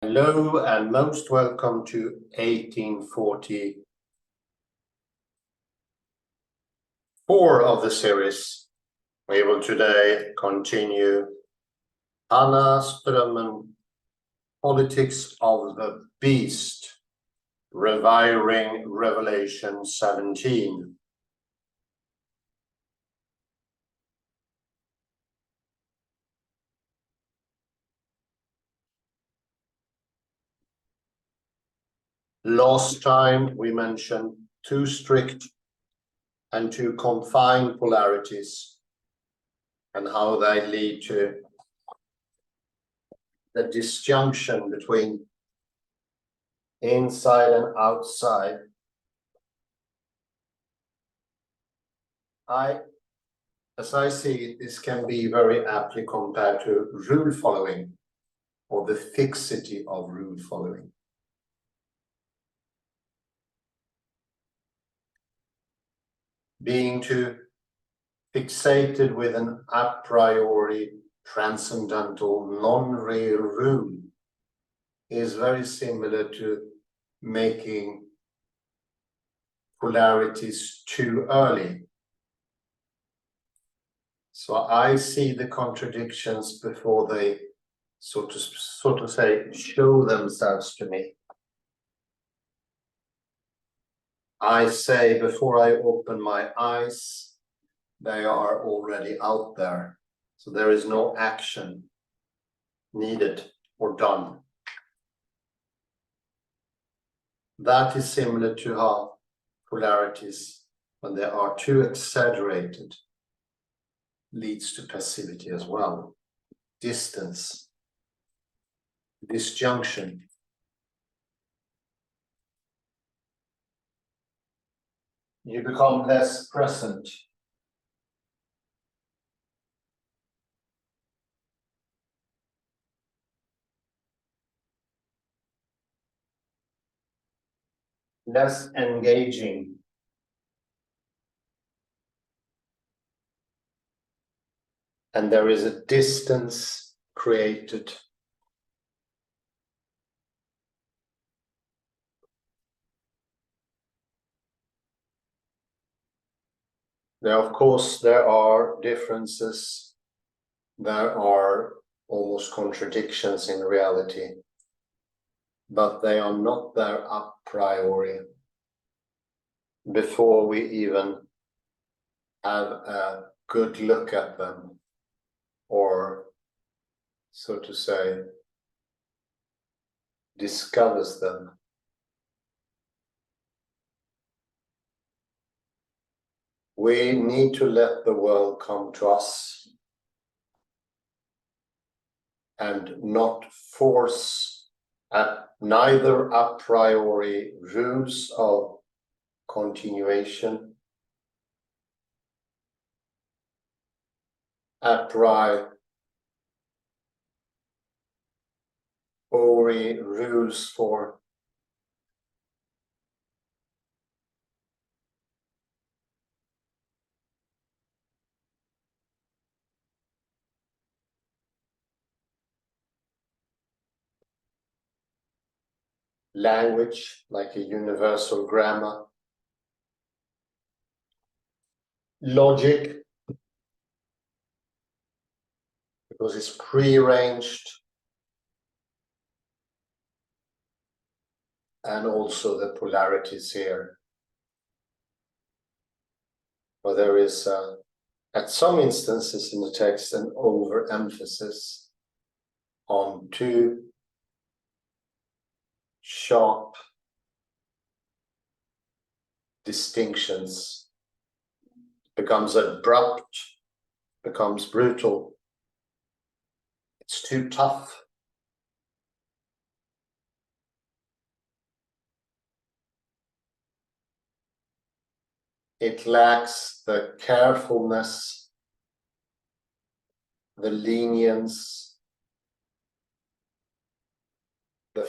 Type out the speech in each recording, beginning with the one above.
Hello and most welcome to 1844 of the series. We will today continue Anna Strømmen, Politics of the Beast, Rewiring Revelation 17. Last time we mentioned two strict and two confined polarities and how they lead to the disjunction between inside and outside. As I see it, this can be very aptly compared to rule following or the fixity of rule following. Being too fixated with an a priori transcendental non-real rule is very similar to making polarities too early. So I see the contradictions before they so to say show themselves to me. I say before I open my eyes, they are already out there. So there is no action needed or done. That is similar to how polarities, when they are too exaggerated, leads to passivity as well. Distance, disjunction. You become less present. Less engaging. And there is a distance created. Now, of course, there are differences. There are almost contradictions in reality, but they are not there a priori before we even have a good look at them, or so to say, discovers them. We need to let the world come to us and not force neither a priori rules of continuation, a priori rules for language, like a universal grammar, logic, because it's prearranged, and also the polarities here. But there is, at some instances in the text, an overemphasis on two sharp distinctions. Becomes abrupt, becomes brutal. It's too tough. It lacks the carefulness, the lenience, the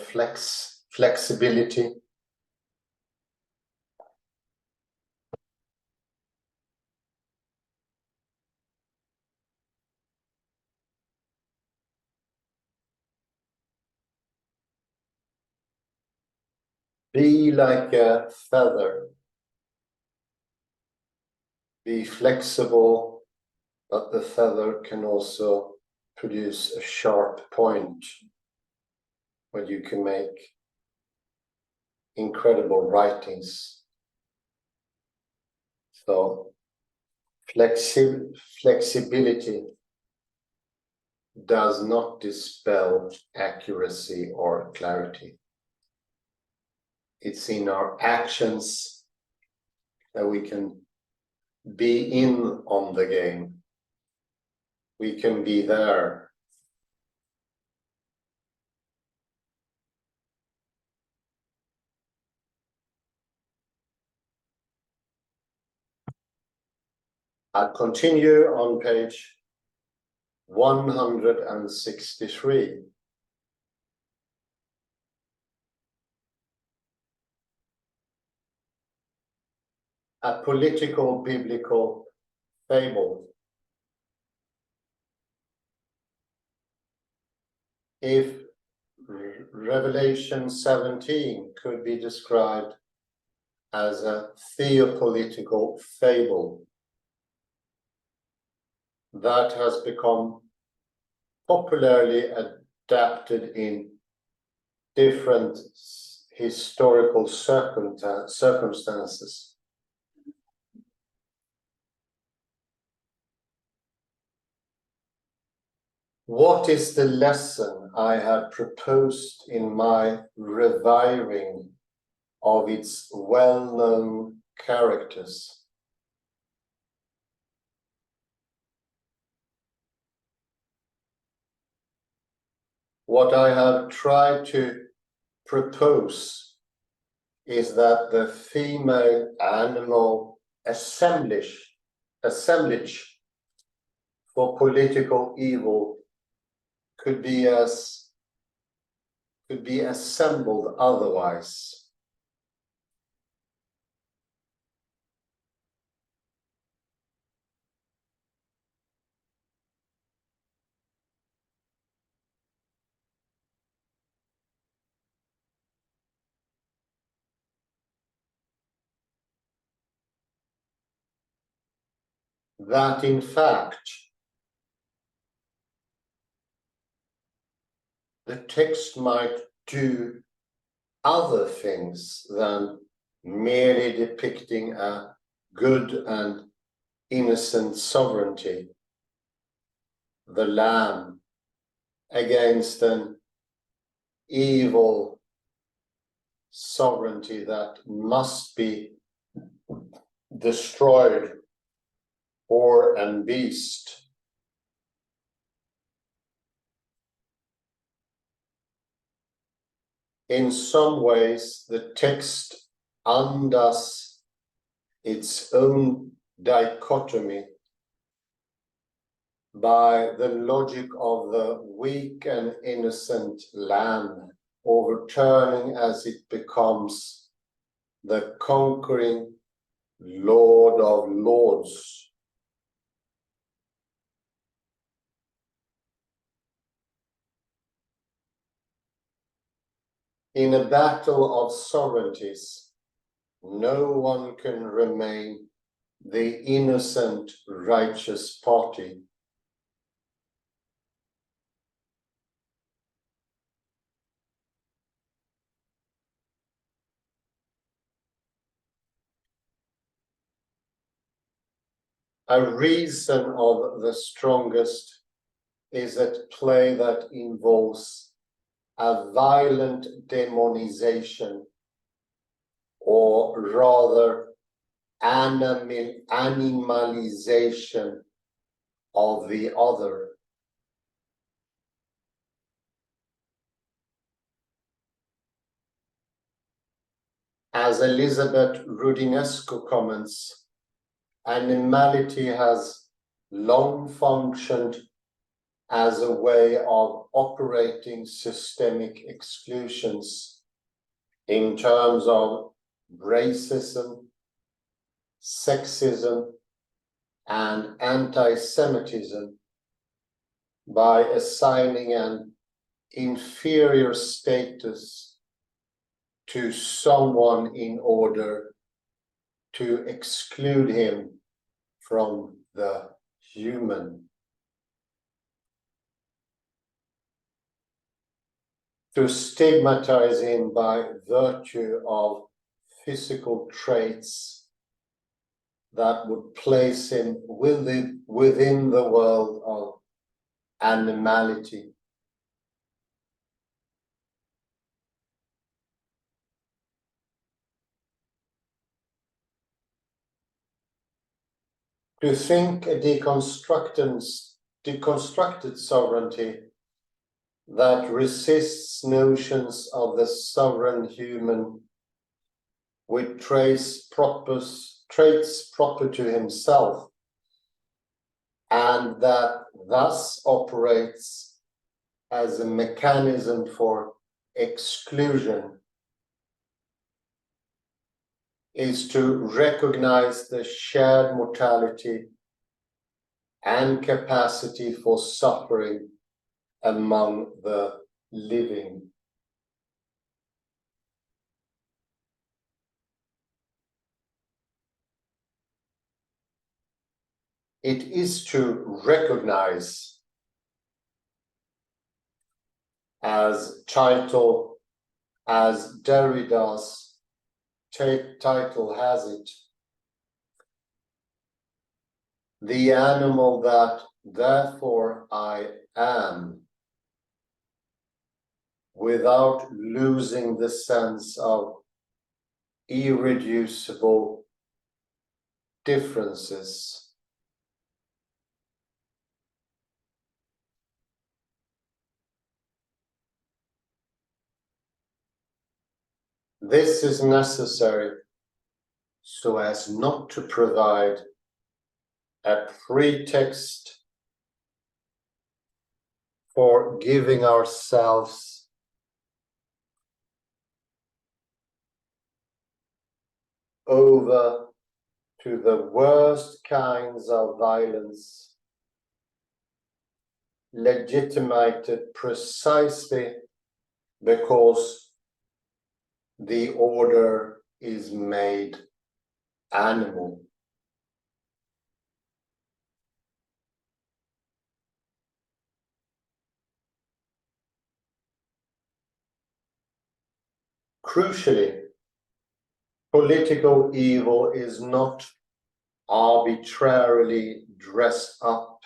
flexibility. Be like a feather. Be flexible, but the feather can also produce a sharp point where you can make incredible writings. So flexibility does not dispel accuracy or clarity. It's in our actions that we can be in on the game. We can be there. I'll continue on page 163. A political biblical fable. If Revelation 17 could be described as a theopolitical fable that has become popularly adapted in different historical circumstances. What is the lesson I have proposed in my rewiring of its well-known characters? What I have tried to propose is that the female animal assemblage for political evil could be assembled otherwise. That in fact the text might do other things than merely depicting a good and innocent sovereignty, the lamb, against an evil sovereignty that must be destroyed, or and beast. In some ways, the text undoes its own dichotomy by the logic of the weak and innocent lamb overturning as it becomes the conquering Lord of Lords. In a battle of sovereignties, no one can remain the innocent, righteous party. A reason of the strongest is at play that involves a violent demonization, or rather animalization of the other. As Elizabeth Rudinesco comments, animality has long functioned as a way of operating systemic exclusions in terms of racism, sexism, and anti-Semitism by assigning an inferior status to someone in order to exclude him from the human. To stigmatize him by virtue of physical traits that would place him within the world of animality. To think a deconstructed sovereignty that resists notions of the sovereign human with traits proper to himself, and that thus operates as a mechanism for exclusion, is to recognize the shared mortality and capacity for suffering among the living. It is to recognize, as Derrida's title has it, the animal that therefore I am, without losing the sense of irreducible differences. This is necessary so as not to provide a pretext for giving ourselves over to the worst kinds of violence, legitimated precisely because the order is made animal. Crucially, political evil is not arbitrarily dressed up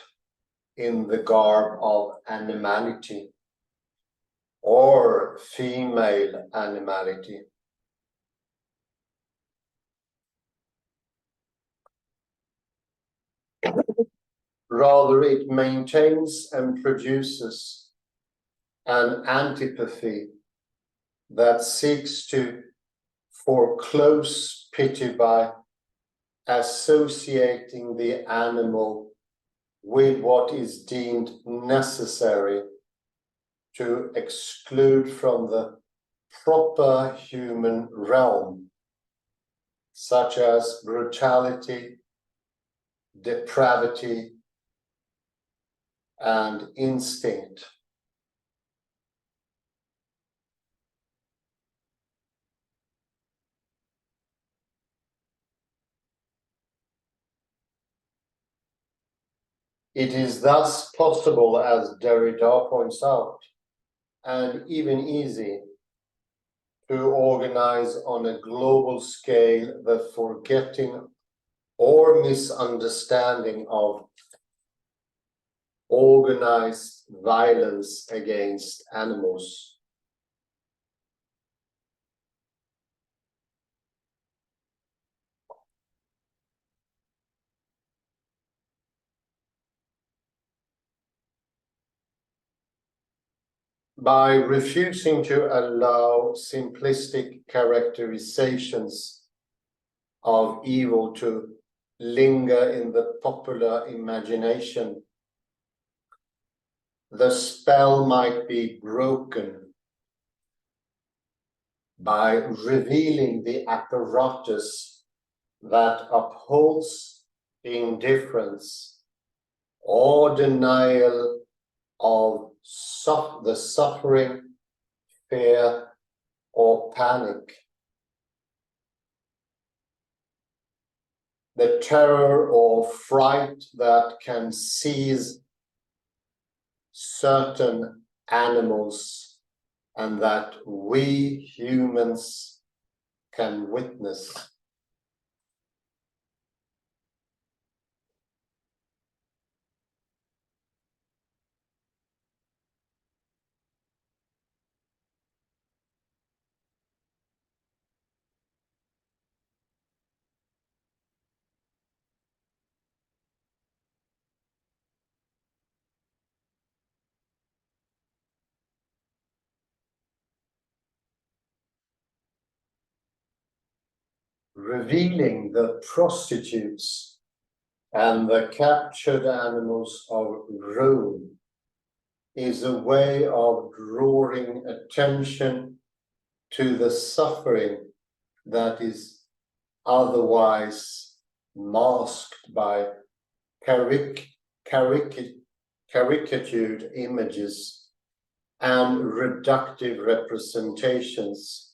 in the garb of animality or female animality. Rather, it maintains and produces an antipathy that seeks to foreclose pity by associating the animal with what is deemed necessary to exclude from the proper human realm, such as brutality, depravity, and instinct. It is thus possible, as Derrida points out, and even easy, to organize on a global scale the forgetting or misunderstanding of organized violence against animals. By refusing to allow simplistic characterizations of evil to linger in the popular imagination, the spell might be broken by revealing the apparatus that upholds indifference or denial of the suffering, fear, or panic. The terror or fright that can seize certain animals and that we humans can witness. Revealing the prostitutes and the captured animals of Rome is a way of drawing attention to the suffering that is otherwise masked by caricatured images and reductive representations.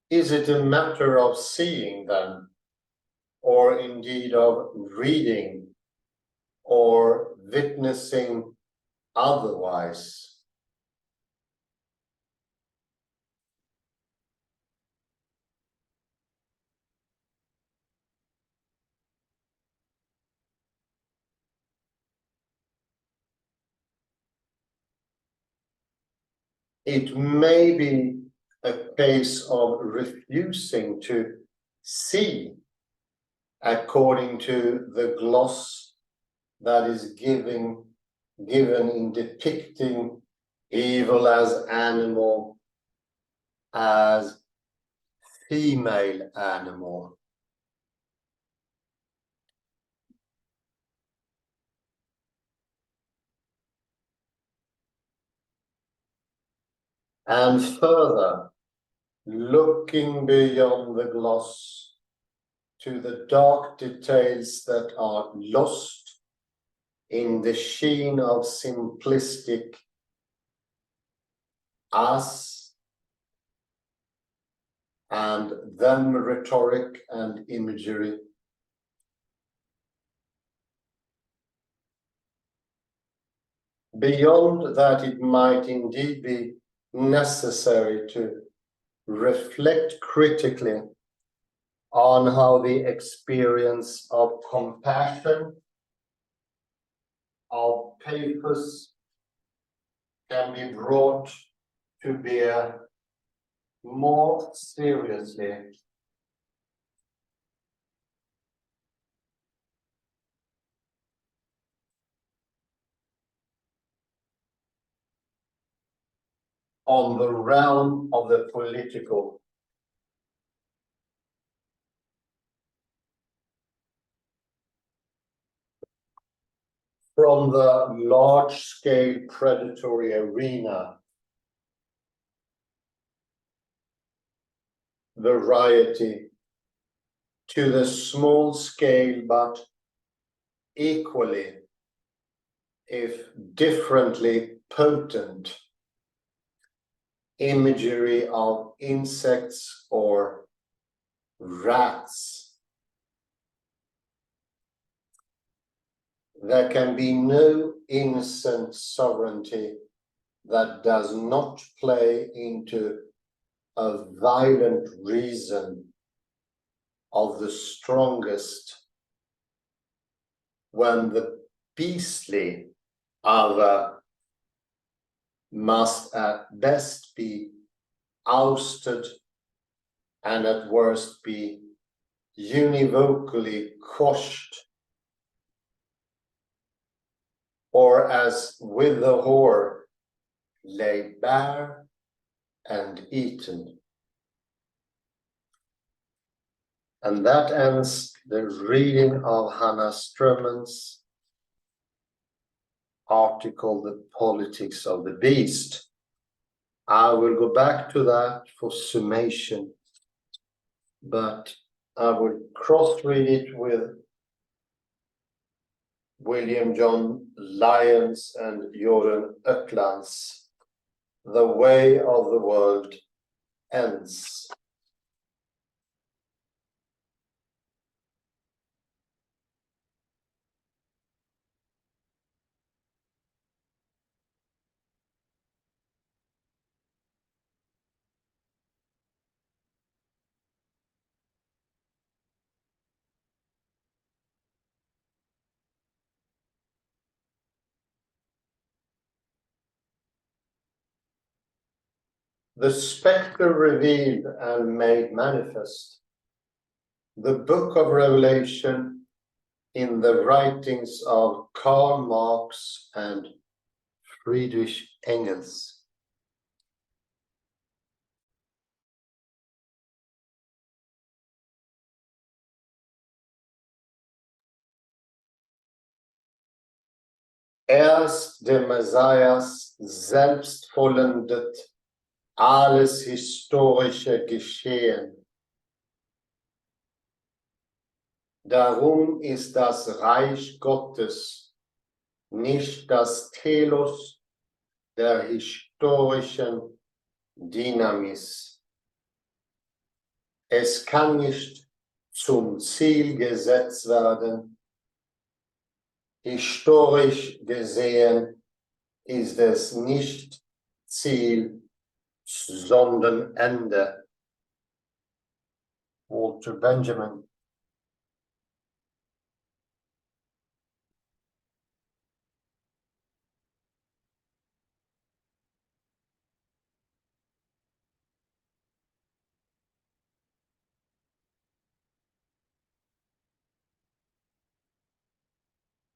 Is it a matter of seeing then, or indeed of reading or witnessing otherwise? It may be a case of refusing to see according to the gloss that is given in depicting evil as animal, as female animal. And further, looking beyond the gloss to the dark details that are lost in the sheen of simplistic us and them rhetoric and imagery. Beyond that, it might indeed be necessary to reflect critically on how the experience of compassion, of pathos, can be brought to bear more seriously on the realm of the political. From the large-scale predatory arena, variety, to the small-scale but equally, if differently potent, imagery of insects or rats. There can be no innocent sovereignty that does not play into a violent reason of the strongest, when the beastly other must at best be ousted and at worst be univocally quashed, or as with the whore, laid bare and eaten. And that ends the reading of Hannah Strømmen's article, The Politics of the Beast. I will go back to that for summation, but I will cross-read it with William John Lyons and Jorunn Okland's The Way of the World Ends. The spectre revealed and made manifest. The book of Revelation in the writings of Karl Marx and Friedrich Engels. Erst der Messias selbst vollendet alles historische Geschehen. Darum ist das Reich Gottes nicht das Telos der historischen Dynamis. Es kann nicht zum Ziel gesetzt werden. Historisch gesehen ist es nicht Ziel, sondern Ende. Walter Benjamin.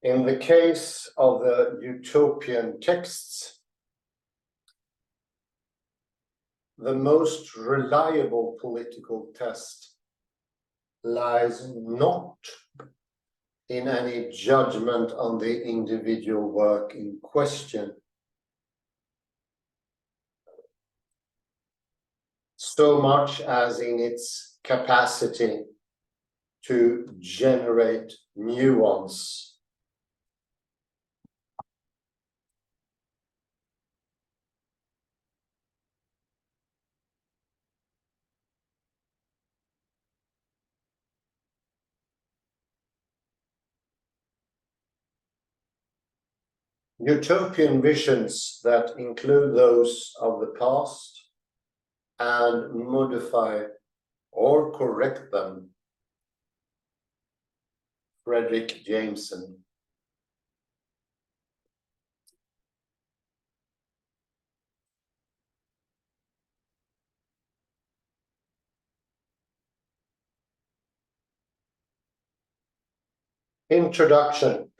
In the case of the utopian texts, the most reliable political test lies not in any judgment on the individual work in question, so much as in its capacity to generate nuance. Utopian visions that include those of the past and modify or correct them. Frederick Jameson. Introduction.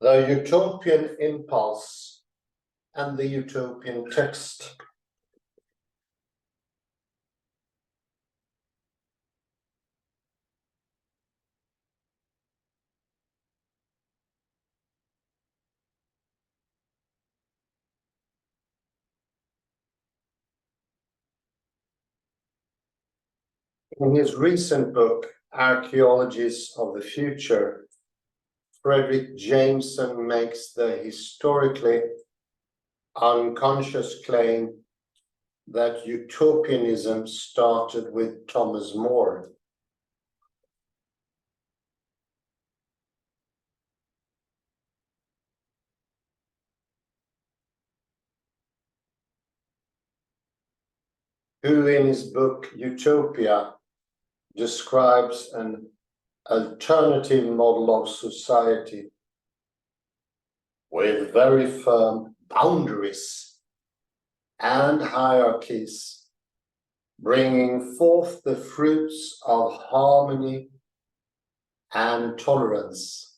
The utopian impulse and the utopian text. In his recent book, Archaeologies of the Future, Frederick Jameson makes the historically unconscious claim that utopianism started with Thomas More. Who in his book Utopia describes an alternative model of society with very firm boundaries and hierarchies, bringing forth the fruits of harmony and tolerance.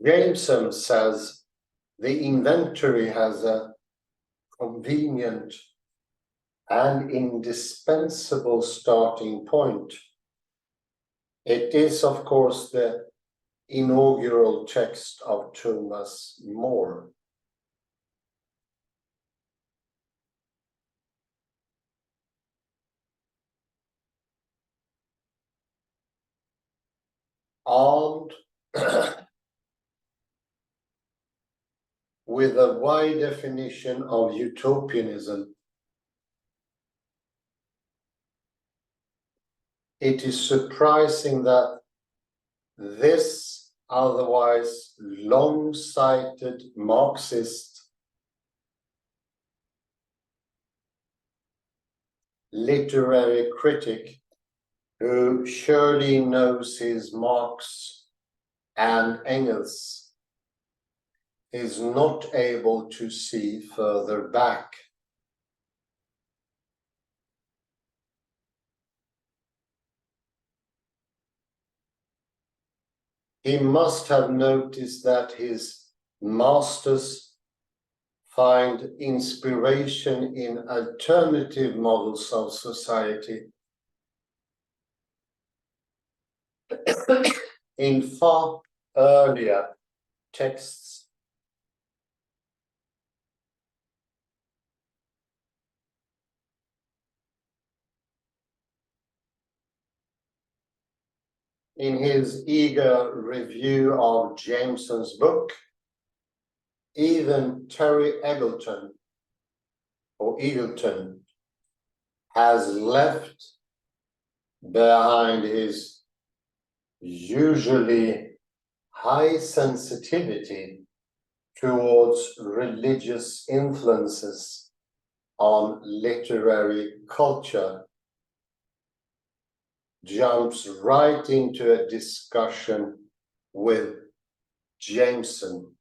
Jameson says the inventory has a convenient and indispensable starting point. It is, of course, the inaugural text of Thomas More. Armed with a wide definition of utopianism, it is surprising that this otherwise long-sighted Marxist literary critic, who surely knows his Marx and Engels, is not able to see further back. He must have noticed that his masters find inspiration in alternative models of society in far earlier texts. In his eager review of Jameson's book, even Terry Eagleton has left behind his usually high sensitivity towards religious influences on literary culture, jumps right into a discussion with Jameson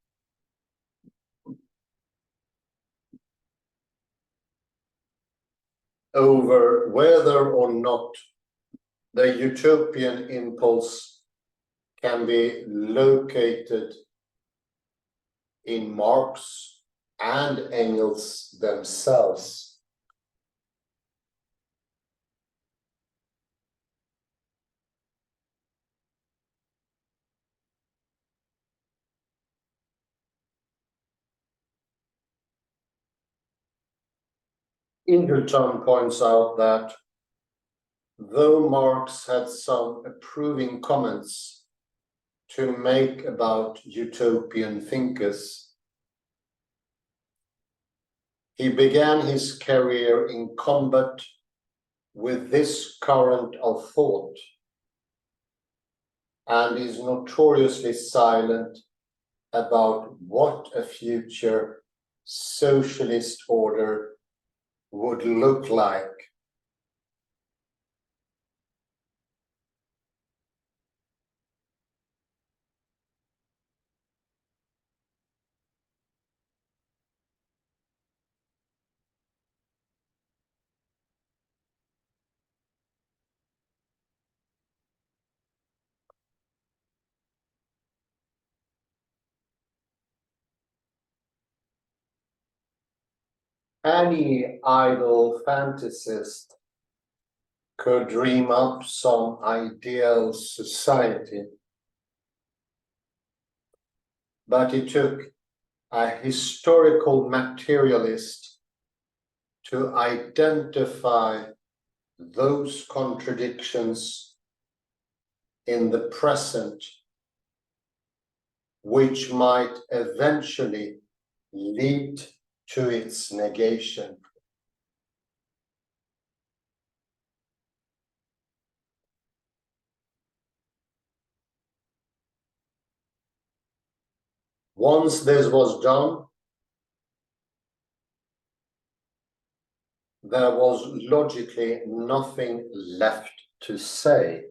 over whether or not the utopian impulse can be located in Marx and Engels themselves. Ingleton points out that though Marx had some approving comments to make about utopian thinkers, he began his career in combat with this current of thought and is notoriously silent about what a future socialist order would look like. Any idle fantasist could dream up some ideal society, but it took a historical materialist to identify those contradictions in the present, which might eventually lead to its negation. Once this was done, there was logically nothing left to say.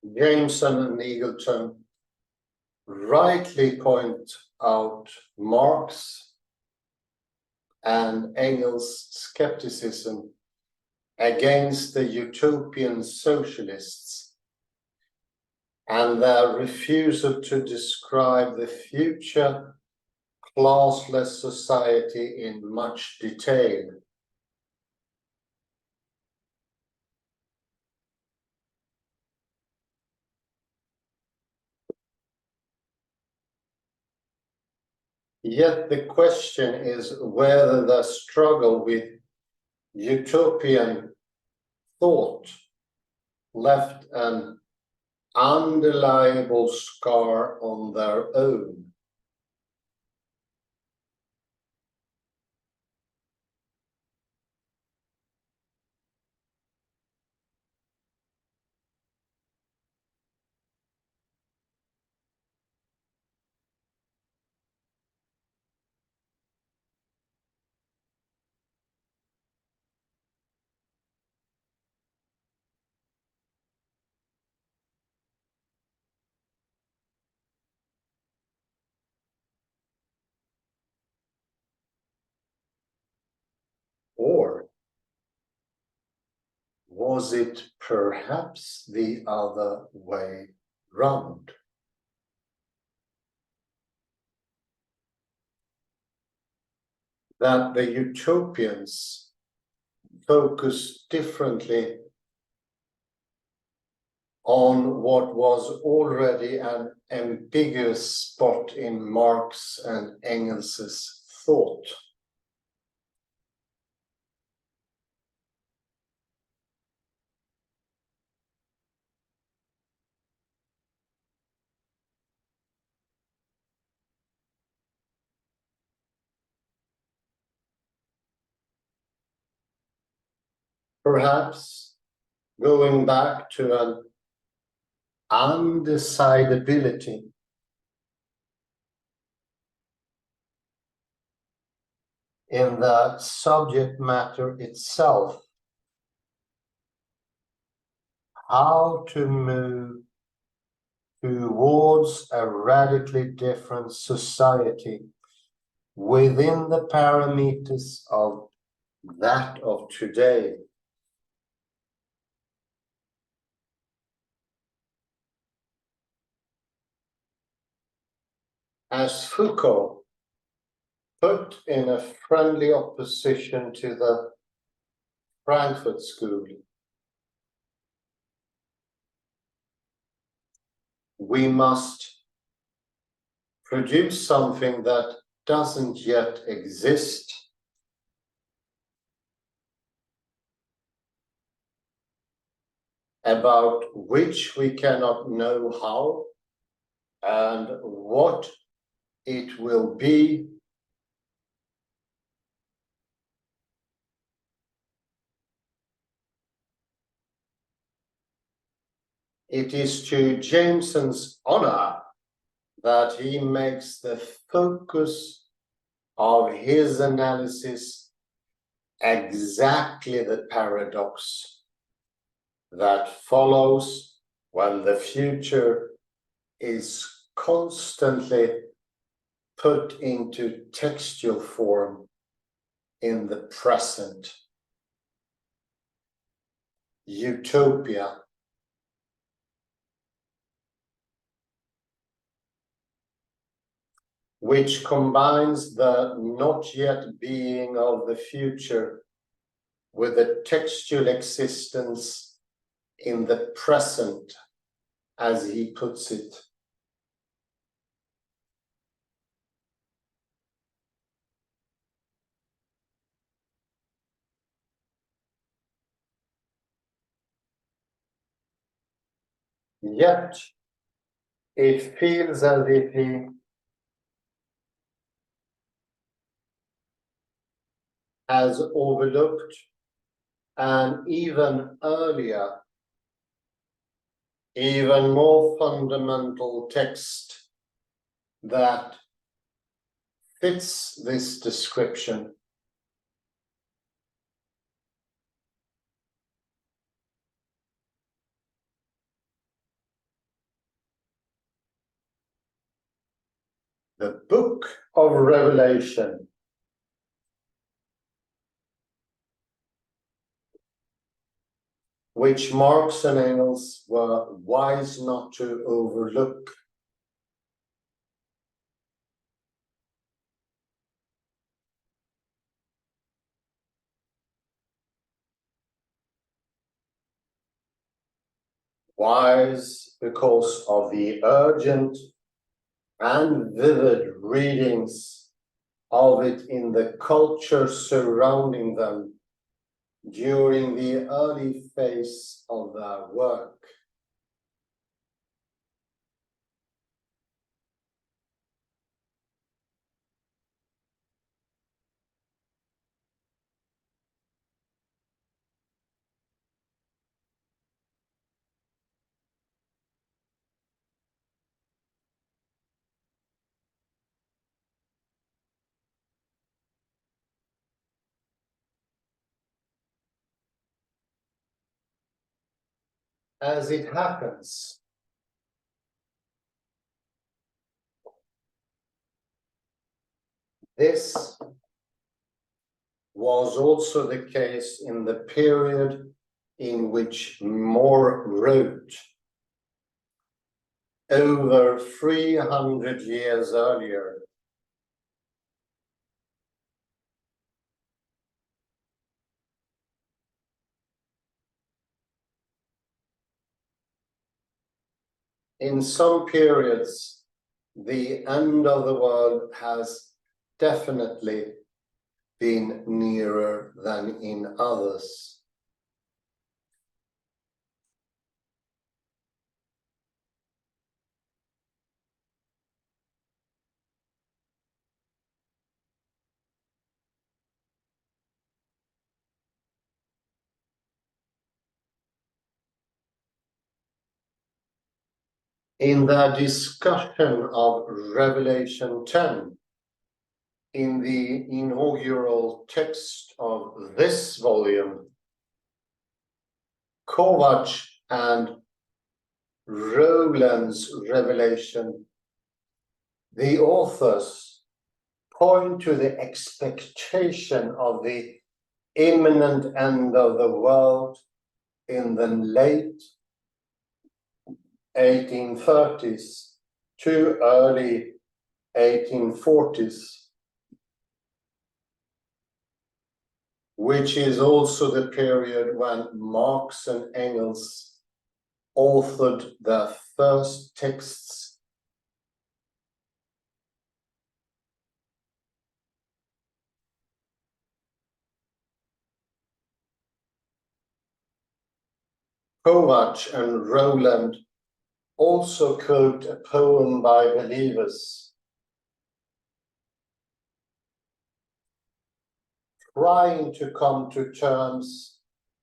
Jameson and Eagleton rightly point out Marx and Engels' skepticism against the utopian socialists and their refusal to describe the future classless society in much detail. Yet the question is whether the struggle with utopian thought left an undeniable scar on their own. Or was it perhaps the other way round? That the utopians focused differently on what was already an ambiguous spot in Marx and Engels's thought. Perhaps going back to an undecidability in the subject matter itself, how to move towards a radically different society within the parameters of that of today. As Foucault put in a friendly opposition to the Frankfurt School, we must produce something that doesn't yet exist, about which we cannot know how and what it will be. It is to Jameson's honor that he makes the focus of his analysis exactly the paradox that follows when the future is constantly put into textual form in the present. Utopia. Which combines the not yet being of the future with a textual existence in the present, as he puts it. Yet, it feels as if he has overlooked an even earlier, even more fundamental text that fits this description. the book of Revelation, which Marx and Engels were wise not to overlook. Wise because of the urgent and vivid readings of it in the culture surrounding them during the early phase of their work. As it happens, this was also the case in the period in which More wrote, over 300 years earlier. In some periods, the end of the world has definitely been nearer than in others. In their discussion of Revelation 10, in the inaugural text of this volume, Kovacs and Rowland's revelation, the authors point to the expectation of the imminent end of the world in the late 1830s to early 1840s, which is also the period when Marx and Engels authored their first texts. Kovacs and Rowland also quote a poem by believers trying to come to terms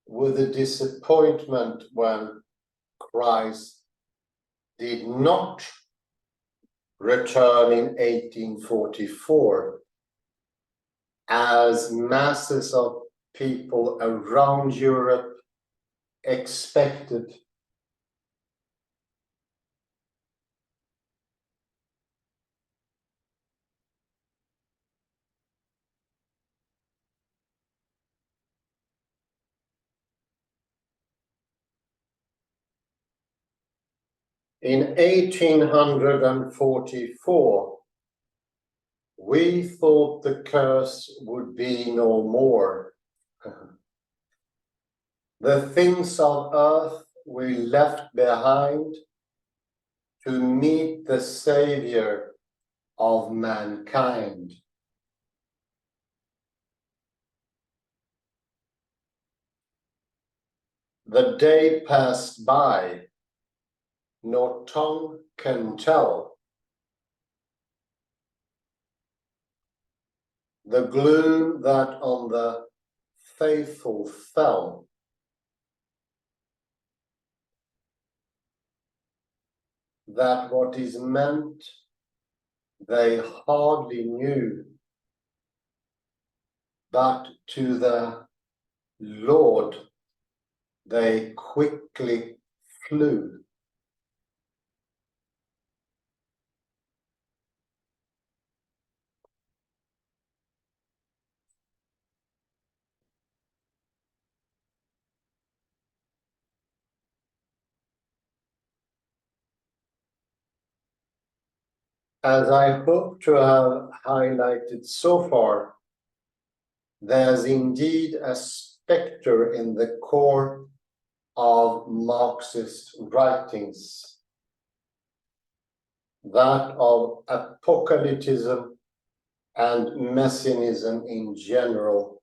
with the disappointment when Christ did not return in 1844, as masses of people around Europe expected. In 1844, we thought the curse would be no more. The things of earth we left behind to meet the Savior of mankind. The day passed by, nor tongue can tell. The gloom that on the faithful fell, that what is meant they hardly knew, but to the Lord they quickly flew. As I hope to have highlighted so far, there's indeed a spectre in the core of Marxist writings, that of apocalypticism and messianism in general.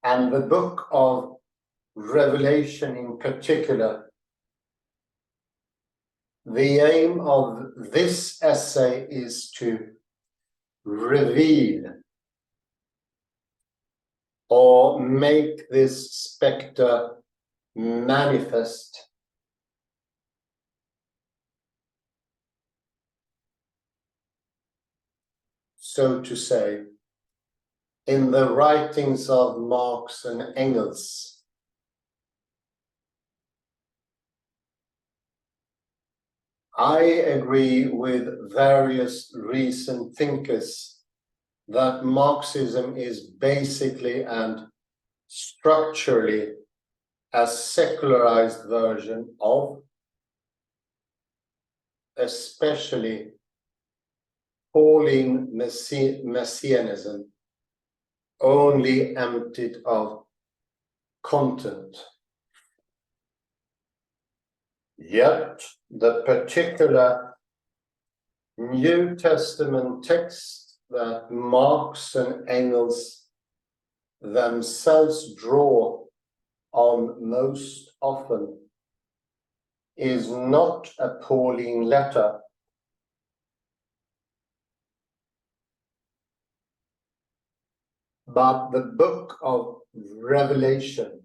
And the book of Revelation in particular, the aim of this essay is to reveal or make this spectre manifest. So to say, in the writings of Marx and Engels, I agree with various recent thinkers that Marxism is basically and structurally a secularized version of, especially Pauline messianism, only emptied of content. Yet the particular New Testament text that Marx and Engels themselves draw on most often is not a Pauline letter, but the book of Revelation.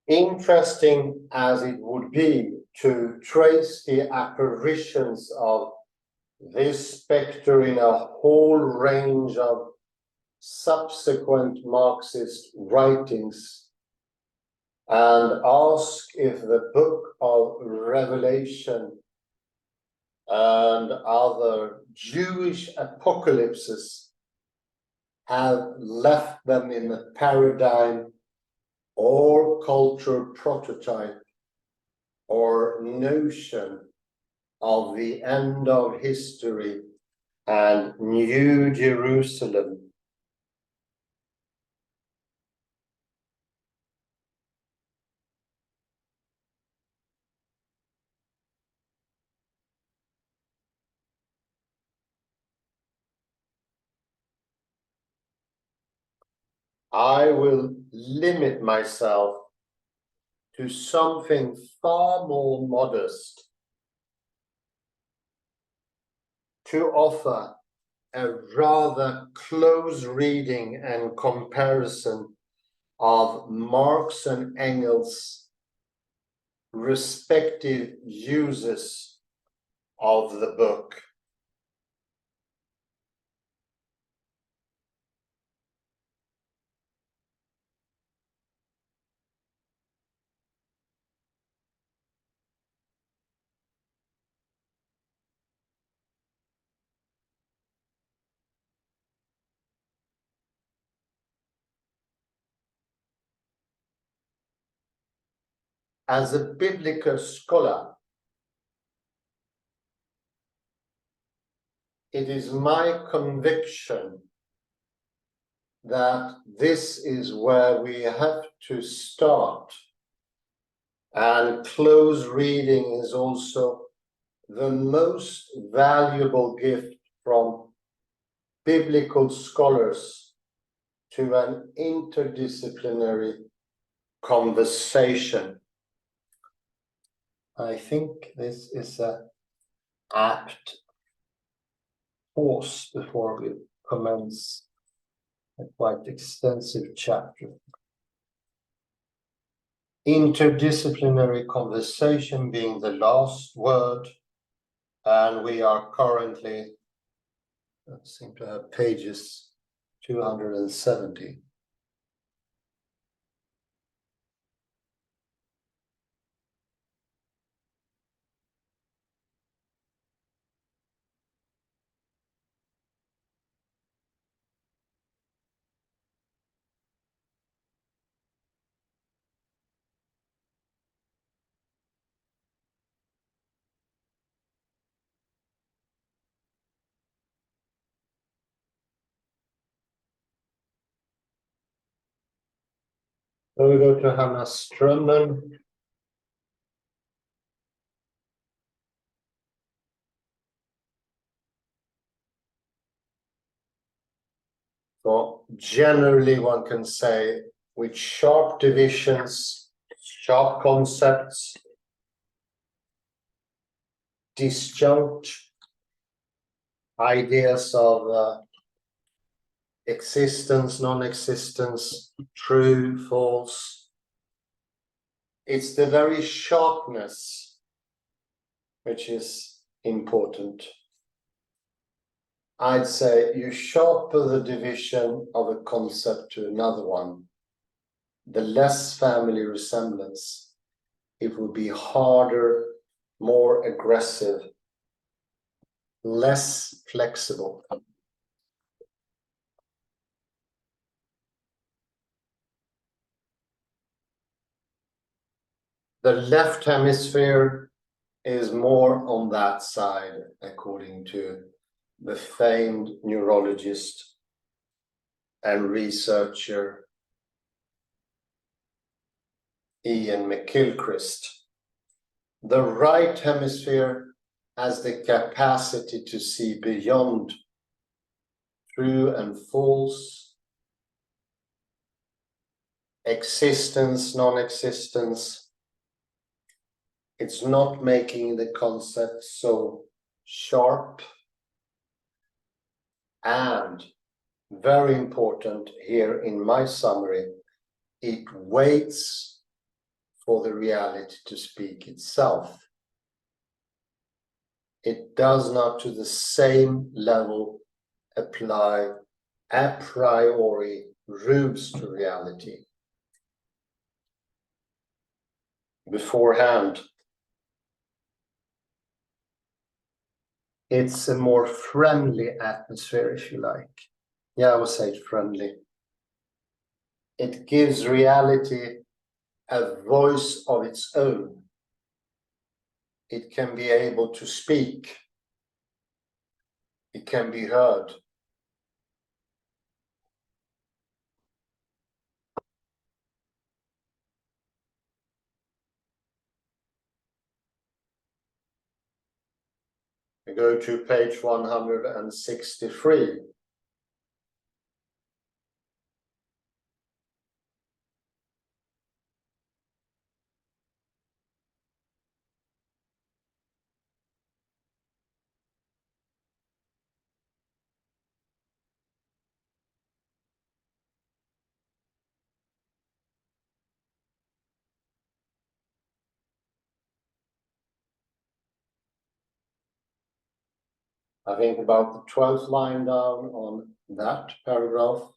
Interesting as it would be to trace the apparitions of this spectre in a whole range of subsequent Marxist writings, and ask if the book of Revelation and other Jewish apocalypses have left them in a paradigm or culture prototype or notion of the end of history and New Jerusalem. I will limit myself to something far more modest, to offer a rather close reading and comparison of Marx and Engels' respective uses of the book. As a biblical scholar, it is my conviction that this is where we have to start, and close reading is also the most valuable gift from biblical scholars to an interdisciplinary conversation. I think this is an apt pause before we commence a quite extensive chapter. Interdisciplinary conversation being the last word, and we are currently, I seem to have pages 270. So we go to Hannah Strømmen. So generally one can say with sharp divisions, sharp concepts, disjunct ideas of existence, non-existence, true, false. It's the very sharpness which is important. I'd say you sharpen the division of a concept to another one, the less family resemblance, it will be harder, more aggressive, less flexible. The left hemisphere is more on that side, according to the famed neurologist and researcher Ian McGilchrist. The right hemisphere has the capacity to see beyond true and false, existence, non-existence. It's not making the concept so sharp. And very important here in my summary, it waits for the reality to speak itself. It does not to the same level apply a priori rules to reality. Beforehand, it's a more friendly atmosphere, if you like. Yeah, I would say friendly. It gives reality a voice of its own. It can be able to speak. It can be heard. We go to page 163. I think about the 12th line down on that paragraph,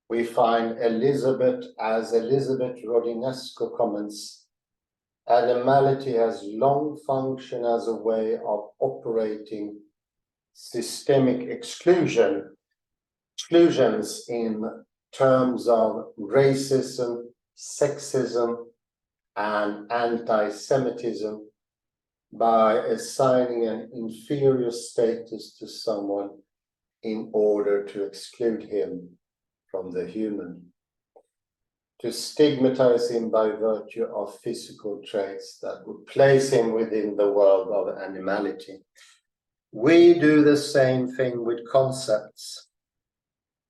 we find Elizabeth, as Elizabeth Rodinesco comments, animality has long functioned as a way of operating systemic exclusions in terms of racism, sexism, and anti-Semitism by assigning an inferior status to someone in order to exclude him from the human, to stigmatize him by virtue of physical traits that would place him within the world of animality. We do the same thing with concepts.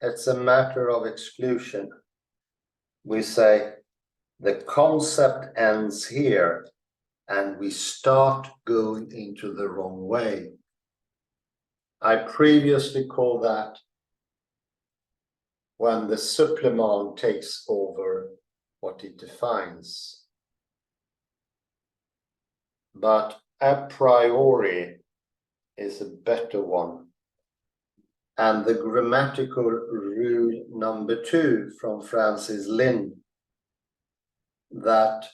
It's a matter of exclusion. We say the concept ends here, and we start going into the wrong way. I previously called that when the supplement takes over what it defines. But a priori is a better one. And the grammatical rule number 2 from Francis Lynn, that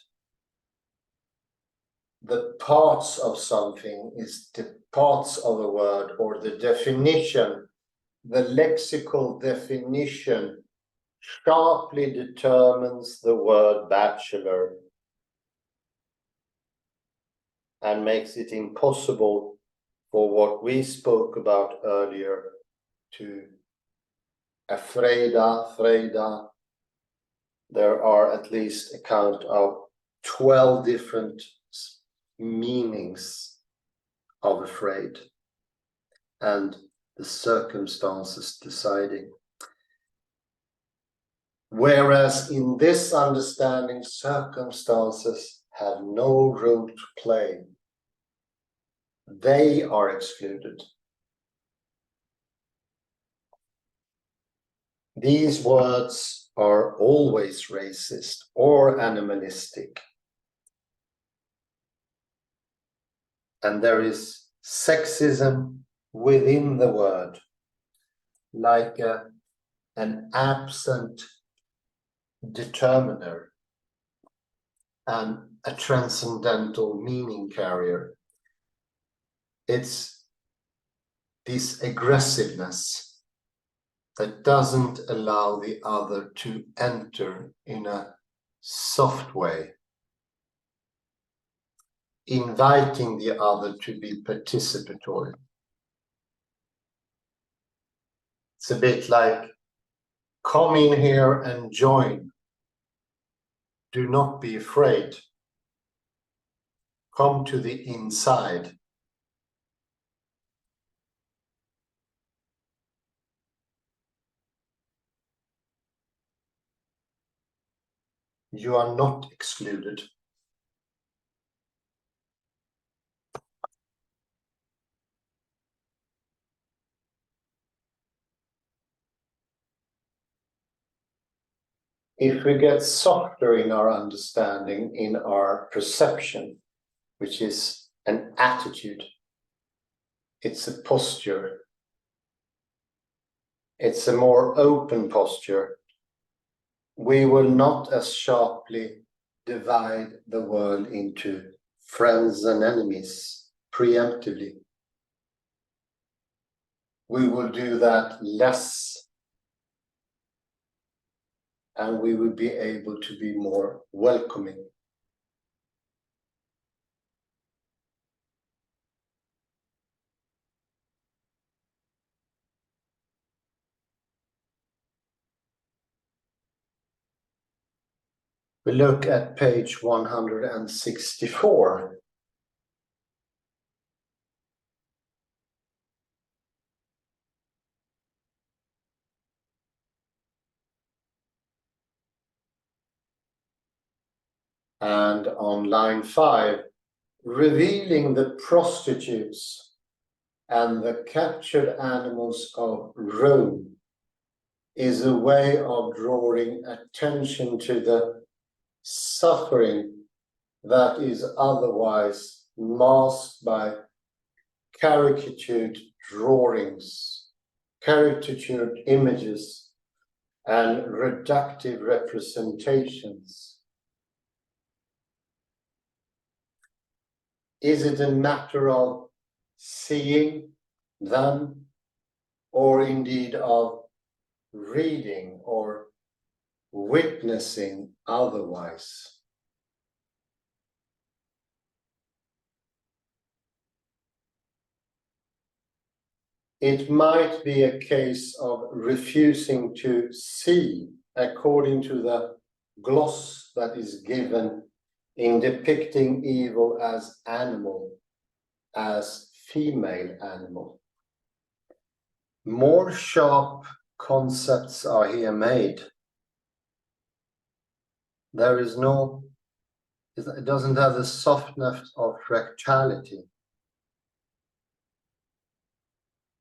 the parts of something is the parts of a word, or the definition, the lexical definition sharply determines the word bachelor and makes it impossible for what we spoke about earlier to Freda, there are at least a count of 12 different meanings of afraid, and the circumstances deciding. Whereas in this understanding, circumstances have no role to play. They are excluded. These words are always racist or animalistic. And there is sexism within the word, like an absent determiner and a transcendental meaning carrier. It's this aggressiveness that doesn't allow the other to enter in a soft way, inviting the other to be participatory. It's a bit like, come in here and join. Do not be afraid. Come to the inside. You are not excluded. If we get softer in our understanding, in our perception, which is an attitude, it's a posture, it's a more open posture, we will not as sharply divide the world into friends and enemies preemptively. We will do that less, and we will be able to be more welcoming. We look at page 164. And on line 5, revealing the prostitutes and the captured animals of Rome is a way of drawing attention to the suffering that is otherwise masked by caricatured drawings, caricatured images, and reductive representations. Is it a matter of seeing them, or indeed of reading or witnessing otherwise? It might be a case of refusing to see according to the gloss that is given in depicting evil as animal, as female animal. More sharp concepts are here made. There is no, it doesn't have the softness of fractality.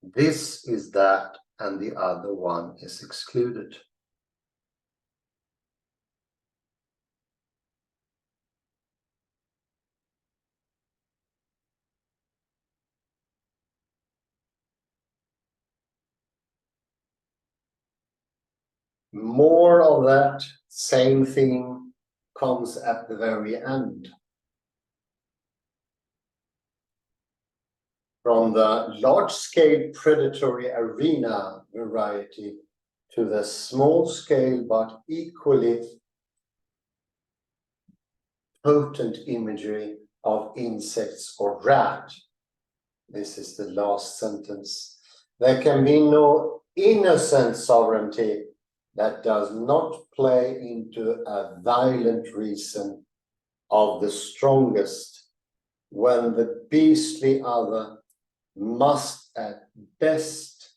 This is that, and the other one is excluded. More of that same theme comes at the very end. From the large-scale predatory arena variety to the small-scale but equally potent imagery of insects or rat. This is the last sentence. There can be no innocent sovereignty that does not play into a violent reason of the strongest, when the beastly other must at best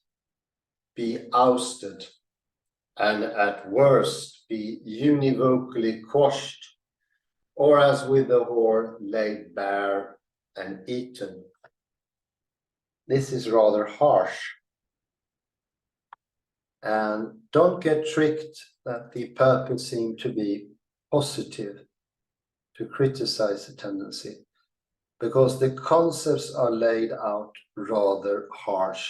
be ousted, and at worst be univocally quashed, or as with the whore laid bare and eaten. This is rather harsh. And don't get tricked that the purpose seemed to be positive, to criticize the tendency, because the concepts are laid out rather harsh.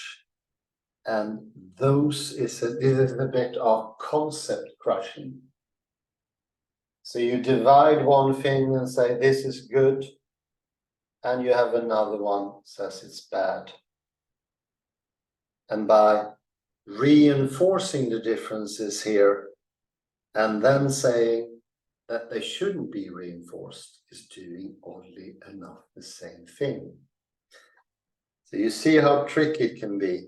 And this is a bit of concept crushing. So you divide one thing and say this is good, and you have another one says it's bad. And by reinforcing the differences here and then saying that they shouldn't be reinforced is doing oddly enough the same thing. So you see how tricky it can be.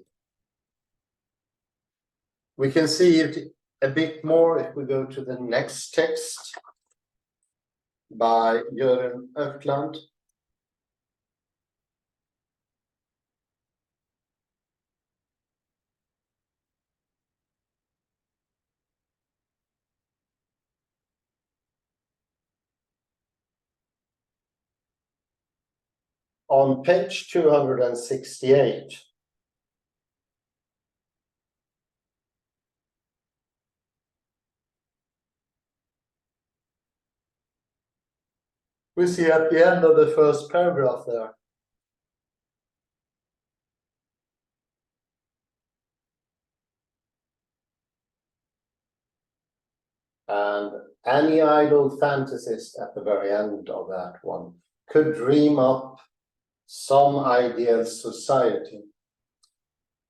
We can see it a bit more if we go to the next text by Jorunn Okland. On page 268, we see at the end of the first paragraph there, and any idle fantasist at the very end of that one could dream up some ideal society,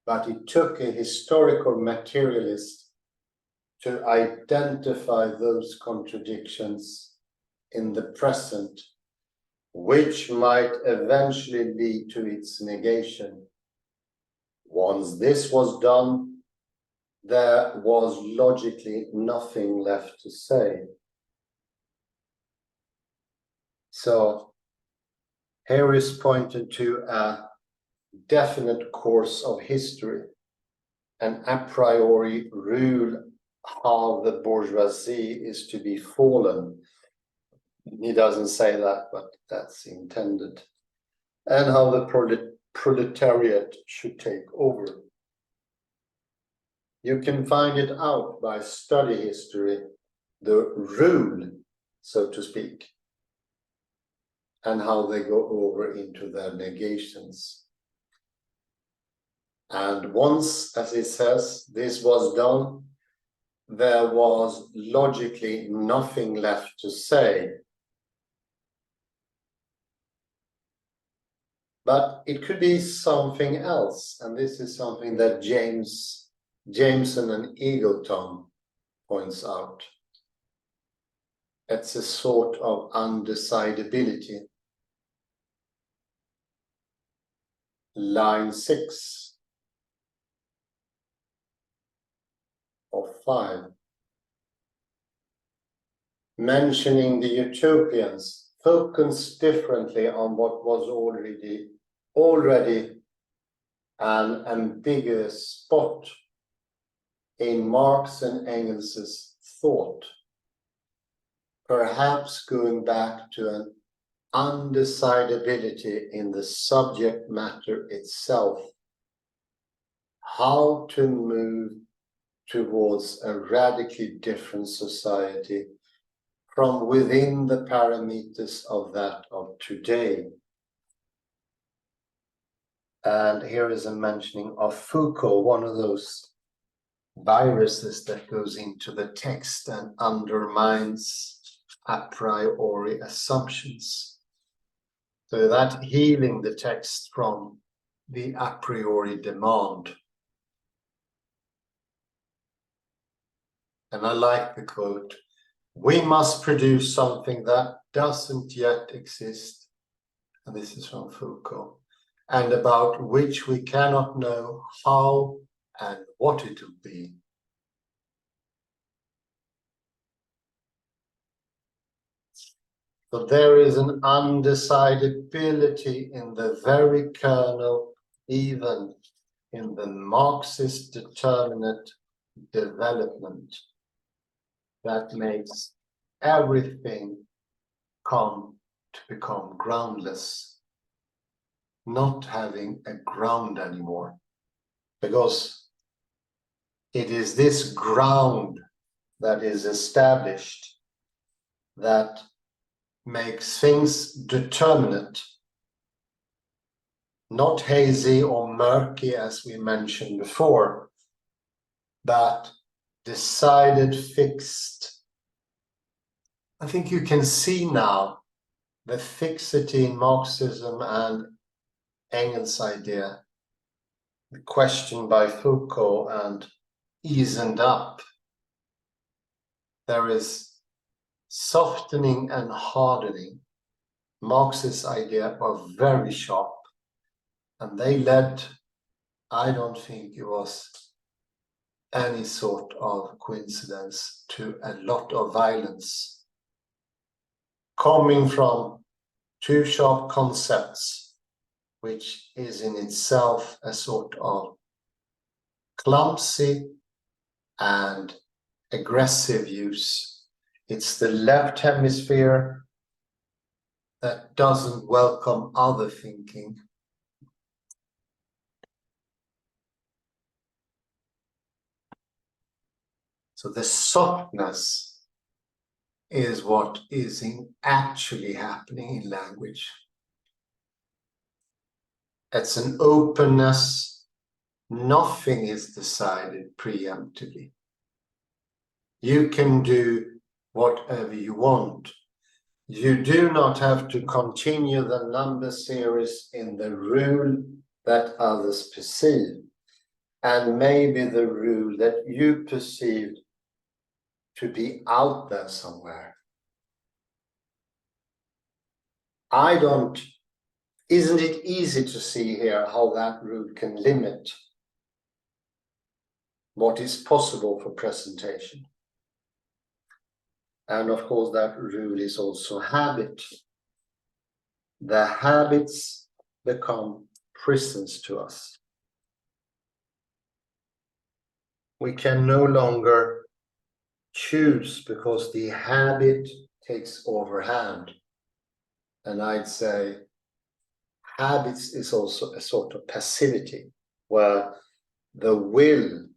but it took a historical materialist to identify those contradictions in the present, which might eventually lead to its negation. Once this was done, there was logically nothing left to say. So here is pointed to a definite course of history, an a priori rule how the bourgeoisie is to be fallen. He doesn't say that, but that's intended. And how the proletariat should take over. You can find it out by study history, the rule, so to speak, and how they go over into their negations. And once, as it says, this was done, there was logically nothing left to say. But it could be something else, and this is something that Jameson and Eagleton points out. It's a sort of undecidability. Line 6 of 5. Mentioning the utopians, focus differently on what was already an ambiguous spot in Marx and Engels's thought, perhaps going back to an undecidability in the subject matter itself, how to move towards a radically different society from within the parameters of that of today. And here is a mentioning of Foucault, one of those viruses that goes into the text and undermines a priori assumptions. So that healing the text from the a priori demand. And I like the quote, "We must produce something that doesn't yet exist," and this is from Foucault, "and about which we cannot know how and what it will be." So there is an undecidability in the very kernel, even in the Marxist determinate development, that makes everything come to become groundless, not having a ground anymore. Because it is this ground that is established that makes things determinate, not hazy or murky as we mentioned before, but decided, fixed. I think you can see now the fixity in Marxism and Engels' idea, the question by Foucault and eased up. There is softening and hardening. Marx's idea was very sharp, and they led, I don't think it was any sort of coincidence, to a lot of violence coming from two sharp concepts, which is in itself a sort of clumsy and aggressive use. It's the left hemisphere that doesn't welcome other thinking. So the softness is what is actually happening in language. It's an openness. Nothing is decided preemptively. You can do whatever you want. You do not have to continue the number series in the rule that others perceive, and maybe the rule that you perceived to be out there somewhere. Isn't it easy to see here how that rule can limit what is possible for presentation? And of course, that rule is also habit. The habits become prisons to us. We can no longer choose because the habit takes overhand. And I'd say habits is also a sort of passivity, where the will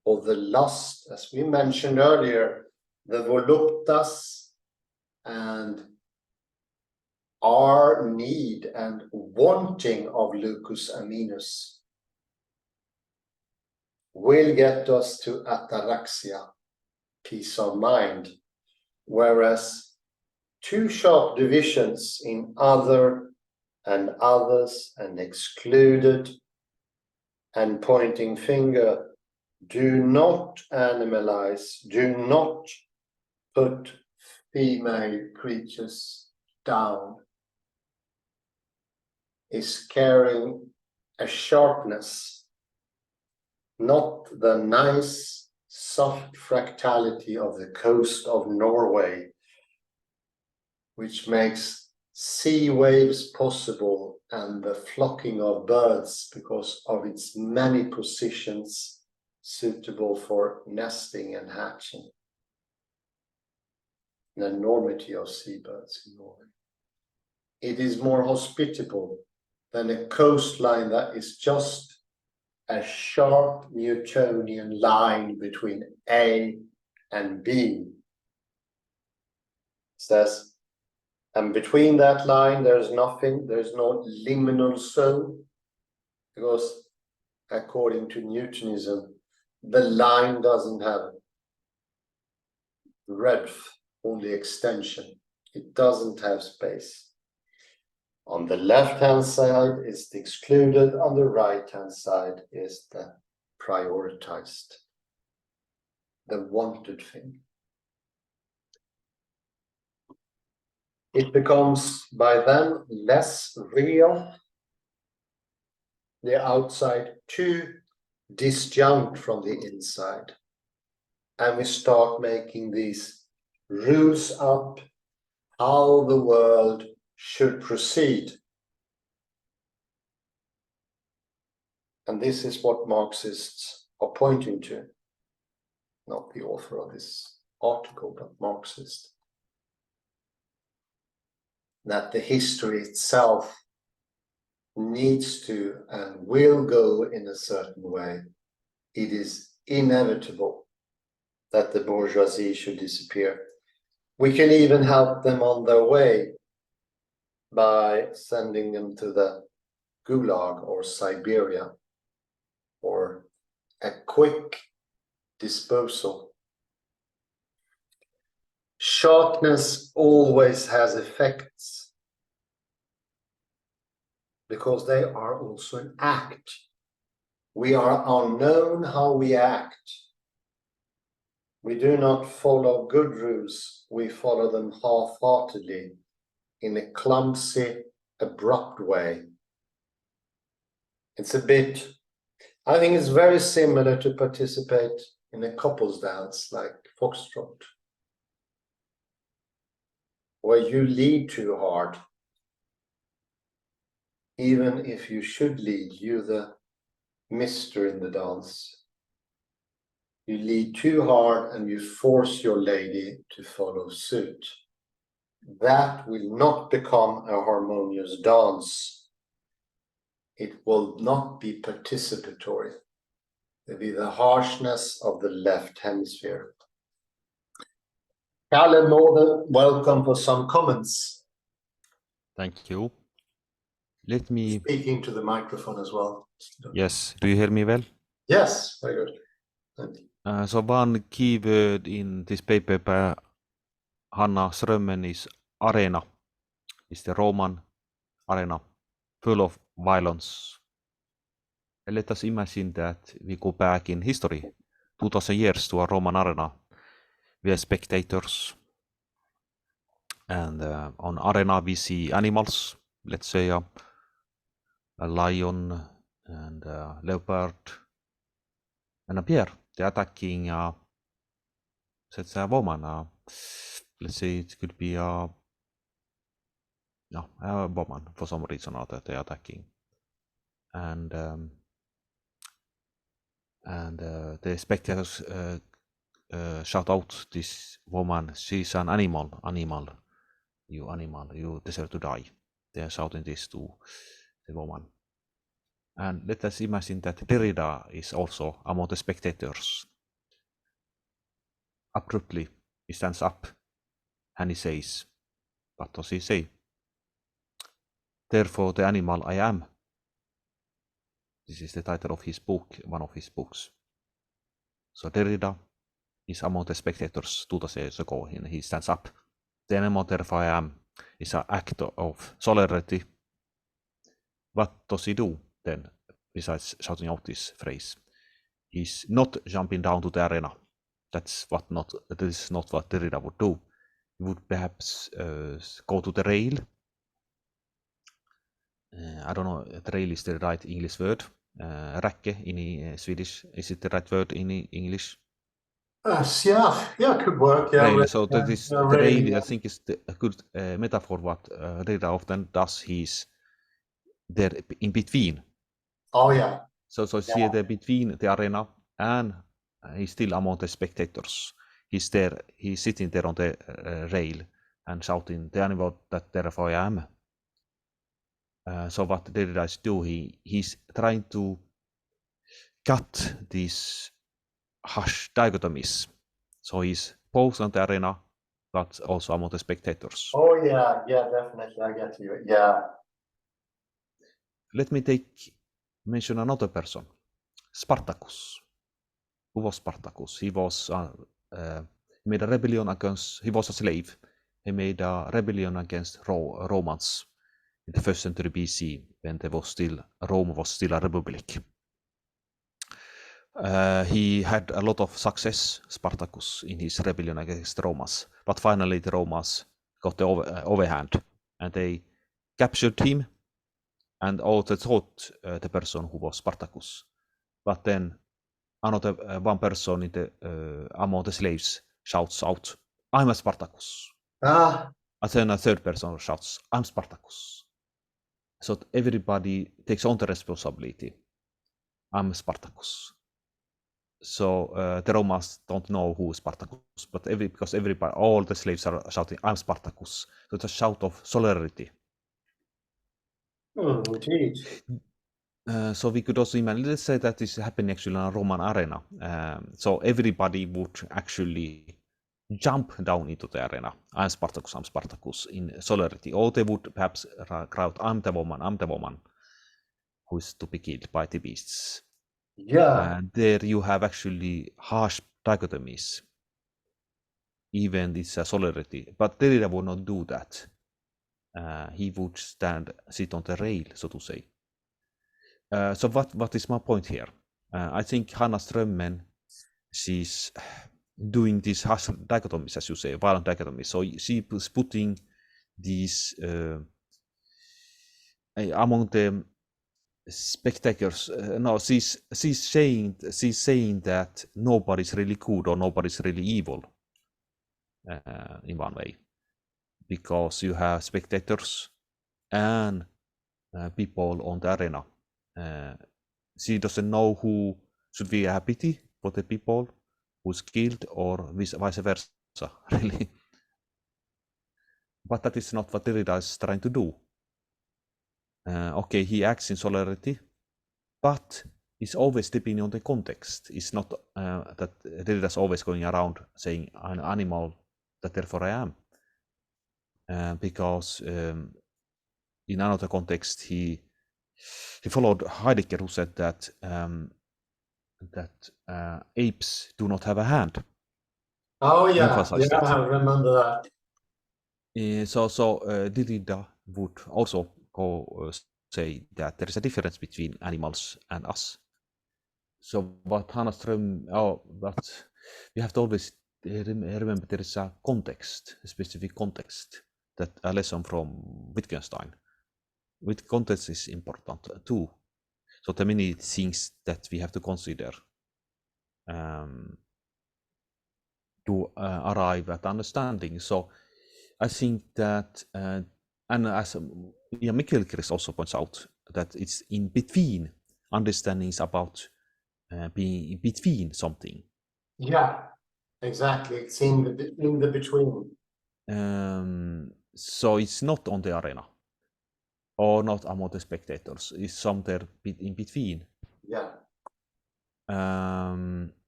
or the lust, as we mentioned earlier, the voluptas and our need and wanting of lucus aminus will get us to ataraxia, peace of mind, whereas two sharp divisions in other and others and excluded and pointing finger do not animalize, do not put female creatures down, is carrying a sharpness, not the nice soft fractality of the coast of Norway, which makes sea waves possible and the flocking of birds because of its many positions suitable for nesting and hatching. The enormity of seabirds in Norway. It is more hospitable than a coastline that is just a sharp Newtonian line between A and B. It says, and between that line there's nothing, there's no liminal zone, because according to Newtonism, the line doesn't have breadth, only extension. It doesn't have space. On the left-hand side is the excluded, on the right-hand side is the prioritized, the wanted thing. It becomes by then less real, the outside too disjunct from the inside. And we start making these rules up how the world should proceed. And this is what Marxists are pointing to. Not the author of this article, but Marxist. That the history itself needs to and will go in a certain way. It is inevitable that the bourgeoisie should disappear. We can even help them on their way by sending them to the Gulag or Siberia, or a quick disposal. Sharpness always has effects because they are also an act. We are unknown how we act. We do not follow good rules, we follow them half-heartedly in a clumsy, abrupt way. It's a bit, I think it's very similar to participate in a couples dance like Foxtrot, where you lead too hard. Even if you should lead, you're the mister in the dance. You lead too hard and you force your lady to follow suit. That will not become a harmonious dance. It will not be participatory. It will be the harshness of the left hemisphere. Kalle, more than welcome for some comments. Thank you. Let me... Speaking to the microphone as well. Yes, do you hear me well? Yes, very good. Thank you. So one keyword in this paper by Hanna Strømmen is arena. It's the Roman arena, full of violence. And let us imagine that we go back in history, 2000 years to a Roman arena. We are spectators. And on arena we see animals, let's say a lion and a leopard and a bear. They're attacking let's say a woman. Let's say it could be a woman for some reason or that they're attacking. And the spectators shout out this woman, she's an animal, you deserve to die. They are shouting this to the woman. And let us imagine that Derrida is also among the spectators. Abruptly, he stands up and he says, what does he say? Therefore, the animal I am. This is the title of his book, one of his books. So Derrida is among the spectators 2000 years ago, and he stands up. The animal, therefore I am, is an act of solidarity. What does he do then, besides shouting out this phrase? He's not jumping down to the arena. That is not what Derrida would do. He would perhaps go to the rail. I don't know, the rail is the right English word. Räcke in Swedish, is it the right word in English? Yeah, could work. Yeah, rail. So that is the rail. yeah. I think is a good metaphor. What Derrida often does, he's there in between. Oh yeah. So see there between the arena and he's still among the spectators. He's there. He's sitting there on the rail and shouting, "The animal that therefore I am." So what Derrida is doing, he's trying to cut these harsh dichotomies. So he's both on the arena, but also among the spectators. Oh yeah, definitely. I get you. Yeah. Let me mention another person, Spartacus. Who was Spartacus? He was he made a rebellion against. He was a slave. He made a rebellion against Romans in the 1st century BC, when Rome was still a republic. He had a lot of success, Spartacus, in his rebellion against the Romans. But finally, the Romans got the overhand, and they captured him, and also thought the person who was Spartacus. But then another one person among the slaves shouts out, "I'm a Spartacus." And then a third person shouts, I'm Spartacus. So everybody takes on the responsibility. I'm Spartacus. So the Romans don't know who is Spartacus, but because everybody, all the slaves are shouting, I'm Spartacus. So it's a shout of solidarity. Indeed. So we could also imagine, let's say that is happening actually in a Roman arena. So everybody would actually jump down into the arena. I'm Spartacus in solidarity. Or they would perhaps crowd, I'm the woman who is to be killed by the beasts. Yeah. And there you have actually harsh dichotomies. Even it's a solidarity. But Derrida would not do that. He would sit on the rail, so to say. So what is my point here? I think Hanna Strømmen, she's doing these harsh dichotomies, as you say, violent dichotomies. So she is putting these among the spectators. No, she's saying that nobody's really good or nobody's really evil in one way, because you have spectators and people on the arena. She doesn't know who should be have pity for the people who's killed or vice versa, really. But that is not what Derrida is trying to do. Okay, he acts in solidarity, but it's always depending on the context. It's not that Derrida is always going around saying I'm an animal, that therefore I am. Because in another context, he followed Heidegger, who said that apes do not have a hand. Oh yeah, Emphasize yeah, that. I remember that. So Derrida would also go say that there is a difference between animals and us. So what Hanna Ström, but we have to always remember there is a context, a specific context, that a lesson from Wittgenstein. With context is important too. So there are many things that we have to consider to arrive at understanding. So I think that, and as Mikkel Chris also points out, that it's in between understandings about being in between something. Yeah, exactly. It's in the between. So it's not on the arena or not among the spectators. It's somewhere in between. Yeah.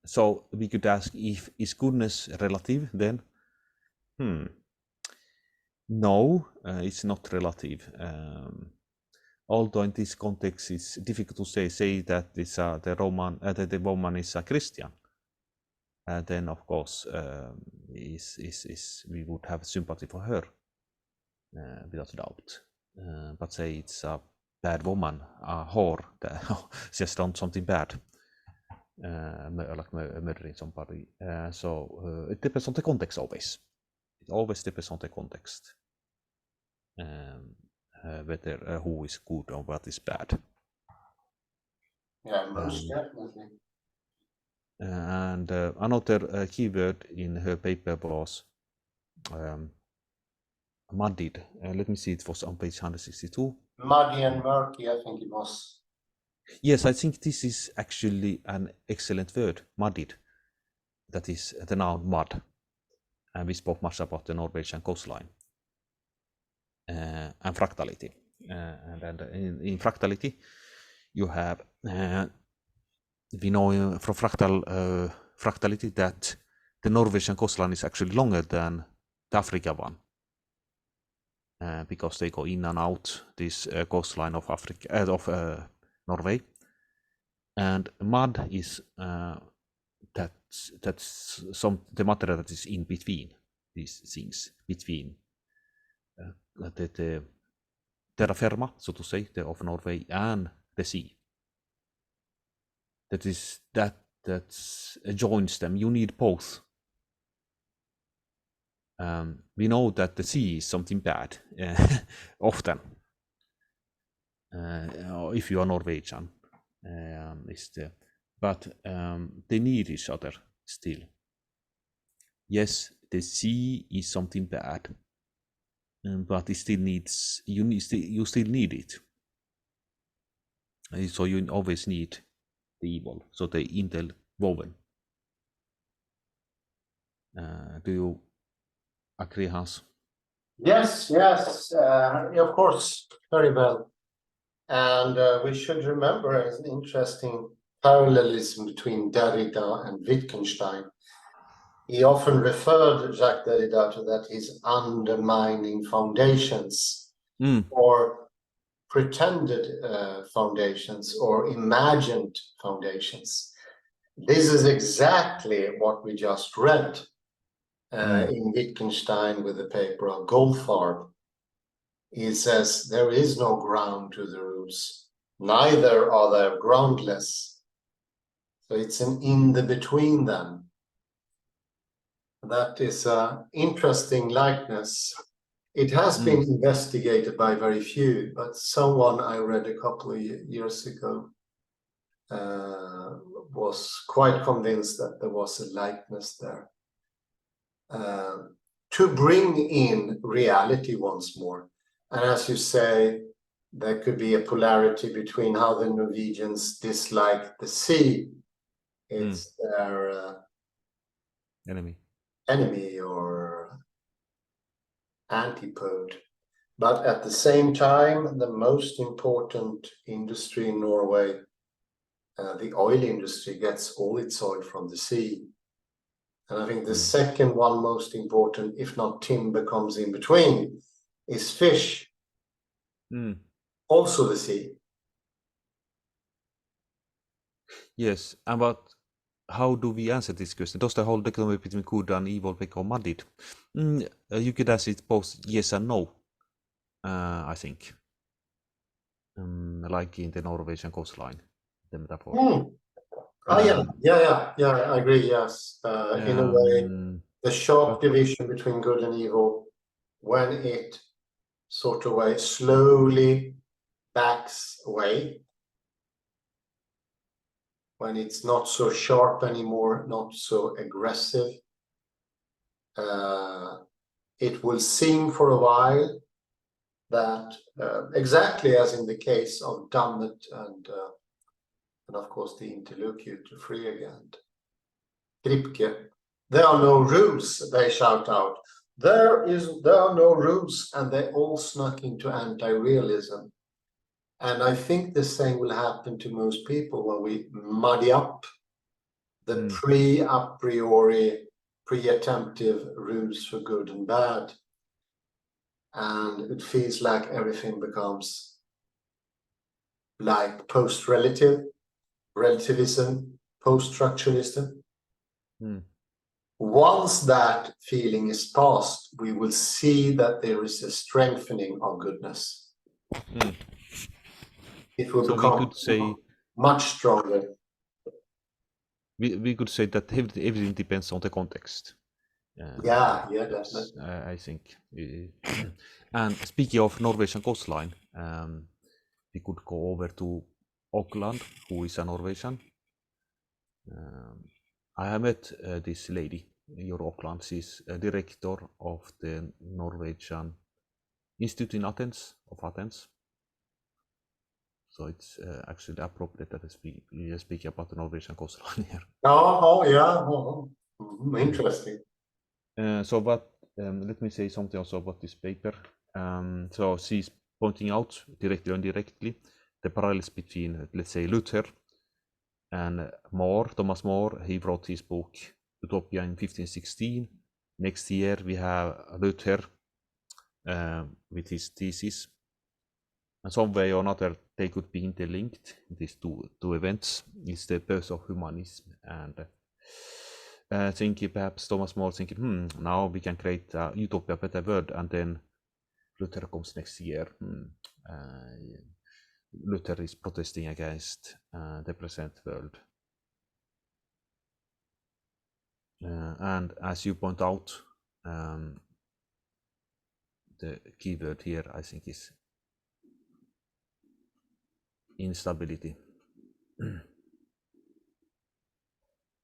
So we could ask, if is goodness relative then? No, it's not relative. Although in this context it's difficult to say that it's the woman is a Christian. Then of course we would have sympathy for her without doubt. But say it's a bad woman, a whore, she has done something bad, like murdering somebody. So it depends on the context always. It always depends on the context. Whether who is good or what is bad. Yeah, most definitely. And another keyword in her paper was muddied. Let me see, it was on page 162. Muddy and murky, I think it was. Yes, I think this is actually an excellent word, muddied. That is the noun mud. And we spoke much about the Norwegian coastline and fractality. And in fractality, you have, we know from fractality that the Norwegian coastline is actually longer than the Africa one. Because they go in and out this coastline of Africa, of Norway. And mud is that's the material that is in between these things, between the terra firma, so to say, of Norway and the sea. That joins them. You need both. We know that the sea is something bad often. If you are Norwegian, but they need each other still. Yes, the sea is something bad, but it still needs you still need it. So you always need the evil, so the interwoven. Do you agree, Hans? Yes, of course, very well. And we should remember as an interesting parallelism between Derrida and Wittgenstein. He often referred Jacques Derrida to that his undermining foundations or pretended foundations or imagined foundations. This is exactly what we just read in Wittgenstein with the paper on Goldfarb. He says there is no ground to the roots, neither are they groundless. So it's an in the between them. That is an interesting likeness. It has been investigated by very few, but someone I read a couple of years ago was quite convinced that there was a likeness there. To bring in reality once more. And as you say, there could be a polarity between how the Norwegians dislike the sea. It's their enemy or antipode. But at the same time, the most important industry in Norway, the oil industry, gets all its oil from the sea. And I think the second one most important, if not timber comes in between, is fish. Also the sea. Yes, but how do we answer this question? Does the whole dichotomy between good and evil become muddied? You could answer it both yes and no, I think. Like in the Norwegian coastline, the metaphor. Yeah, I agree, yes. In a way, the sharp division between good and evil, when it sort of way slowly backs away, when it's not so sharp anymore, not so aggressive, it will seem for a while that exactly as in the case of Dammet and of course the interlocutor free again, Kripke, there are no rules, they shout out. There are no rules, and they all snuck into anti-realism. And I think the same will happen to most people when we muddy up the a priori, pre-attemptive rules for good and bad. And it feels like everything becomes like post-relativism, post-structuralism. Once that feeling is past, we will see that there is a strengthening of goodness. It will become much stronger. We could say that everything depends on the context. Yeah, definitely. I think. And speaking of Norwegian coastline, we could go over to Okland, who is a Norwegian. I have met this lady, Jorunn. She's a director of the Norwegian Institute in Athens. So it's actually appropriate that we are speaking about the Norwegian coastline here. Interesting. But let me say something also about this paper. So she's pointing out directly or indirectly the parallels between, let's say, Luther and Thomas More. He wrote his book Utopia in 1516. Next year we have Luther with his thesis. And some way or another they could be interlinked. These two events is the birth of humanism and thinking perhaps Thomas More thinking, now we can create a utopia, better world, and then Luther comes next year. Luther is protesting against the present world. And as you point out, the key word here, I think, is instability.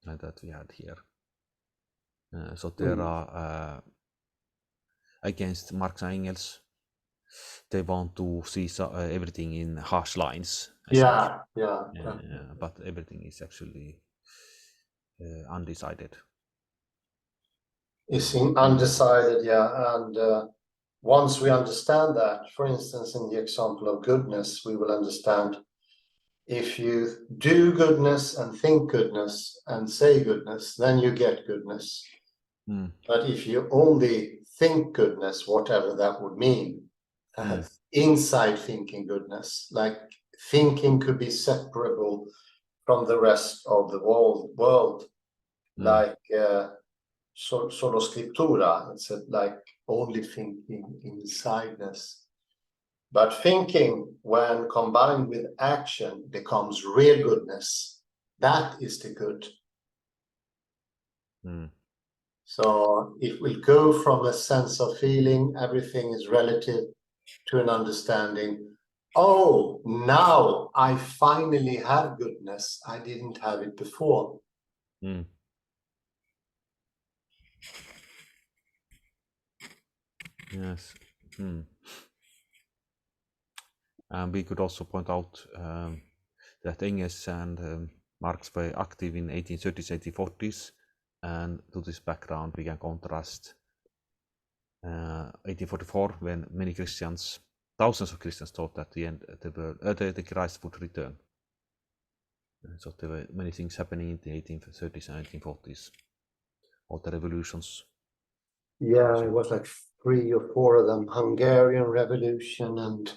That we had here. So there are against Marx and Engels. They want to see everything in harsh lines. I think. Yeah. But everything is actually undecided. It's undecided, yeah. And once we understand that, for instance, in the example of goodness, we will understand if you do goodness and think goodness and say goodness, then you get goodness. But if you only think goodness, whatever that would mean, inside thinking goodness, like thinking could be separable from the rest of the world, like solo scriptura, it's like only thinking insideness. But thinking, when combined with action, becomes real goodness. That is the good. So if we go from a sense of feeling, everything is relative, to an understanding, oh, now I finally have goodness. I didn't have it before. Yes. And we could also point out that Engels and Marx were active in 1830s, 1840s, and to this background we can contrast 1844, when many Christians, thousands of Christians, thought that the Christ would return. So there were many things happening in the 1830s and 1840s, all the revolutions. Yeah, it was like 3 or 4 of them. Hungarian Revolution and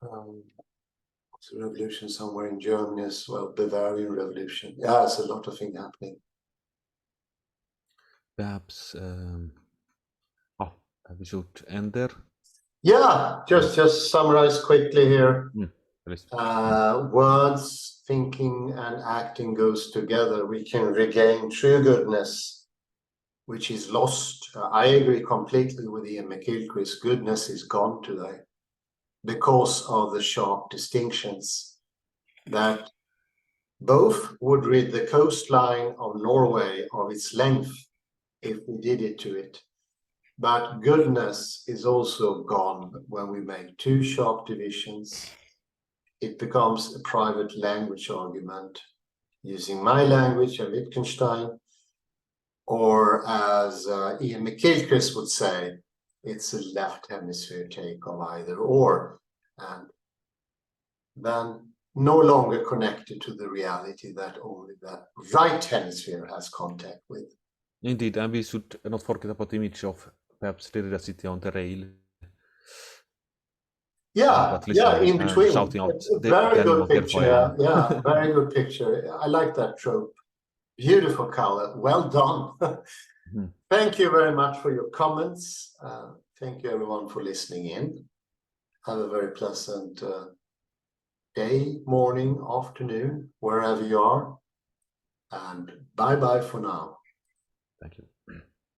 the revolution somewhere in Germany as well, Bavarian Revolution. Yeah, it's a lot of things happening. Perhaps we should end there. Yeah, just summarize quickly here. Please. Words, thinking, and acting goes together. We can regain true goodness, which is lost. I agree completely with Ian McGilchrist. Goodness is gone today because of the sharp distinctions that both would rid the coastline of Norway of its length if we did it to it. But goodness is also gone when we make too sharp divisions. It becomes a private language argument, using my language of Wittgenstein, or as Ian McGilchrist would say, it's a left hemisphere take of either or, and then no longer connected to the reality that only that right hemisphere has contact with. Indeed, and we should not forget about the image of perhaps Derrida sitting on the rail. Yeah, in between. Shouting out, very good picture. Yeah, very good picture. I like that trope. Beautiful color. Well done. Thank you very much for your comments. Thank you everyone for listening in. Have a very pleasant day, morning, afternoon, wherever you are. And bye-bye for now. Thank you.